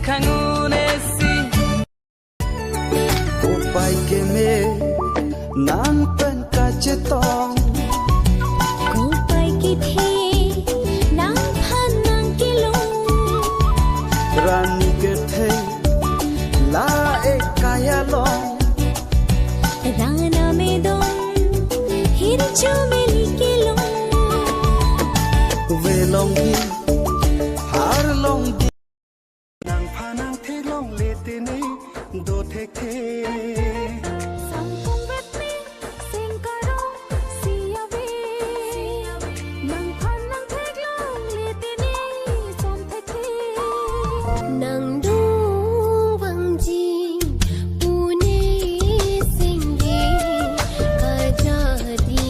kangunesi Upai keme nang pen kacetong Upai kithe nang phan nang kilong Rani kethe la ekayalong Rana medon hirchu meli kilong Velongi har longi nang phanang the long lete ne do the the Sampung vetme singkaro siave nang phan nang theklong letini som thekhe nang du wangji pune singge kajadi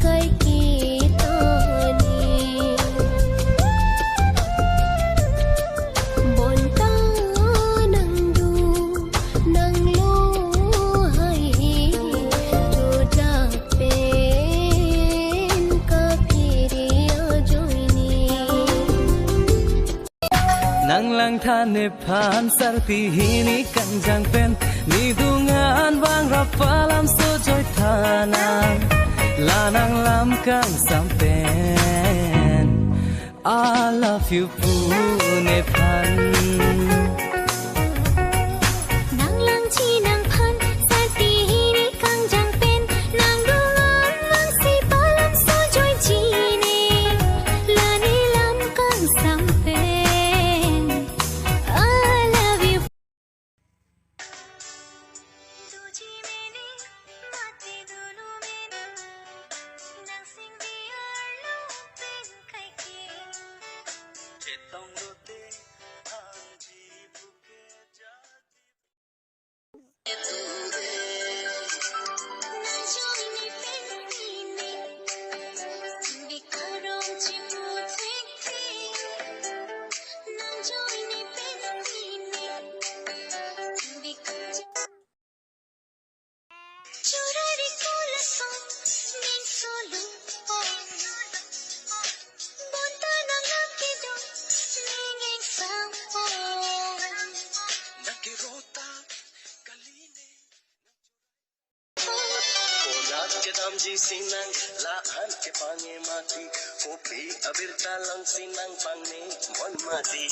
kai ke tani bonta nang du nang lo hai jo ja pen ka phiriya joini nang lang thane phan sarpi hini kanjang pen ni dungan wang rapalam so joy thanang lanang lam kang sampen I love you pune phan nang lang chi nang phan sarti hini kang jang pen nang dungan wang si palam so joy chi ne lani lam kang sampen I love you tuji mene mati dulu mene nang sing biar lo pen kai ke chetong rote anji buke jadi nang joini pen ni bikarong chimu thekhe nang joini pen ni bikar churari kolaso ning solo bonta nang nakido ning exam nakirota kaline Kolat ke damji sinang laan ke pange mati kopi abirta lang sinang pangne mon mati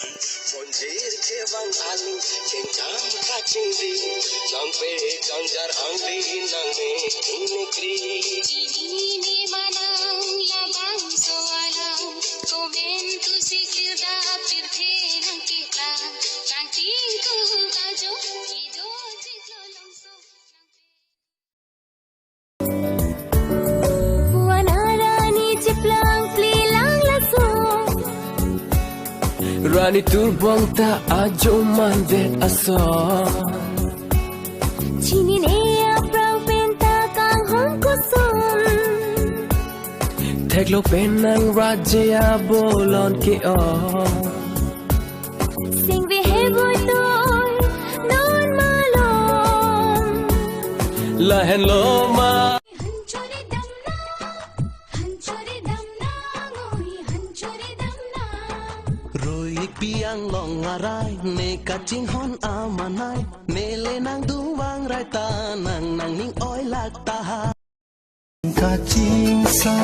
monjir ke bang ali cengcam kacing di nang pe kangjar angri nang me inekri ini manang labang soalang komen tu sikirda pirthe nang kita kanting ku kajo ido jiklo langso Puana rani ciplang plilang laso Rani turbong ta ajo mandet aso chini ne aprang penta kang hong kusum Teklo penang rajaya bolon ke o sing vi heboy toy non malom Lahen loma Hanchori damna ngoi hanchori damna Roik piang long arai ne kacing hon amanai mele nang duwang rai tanang nang ning oi lak taha kacing sa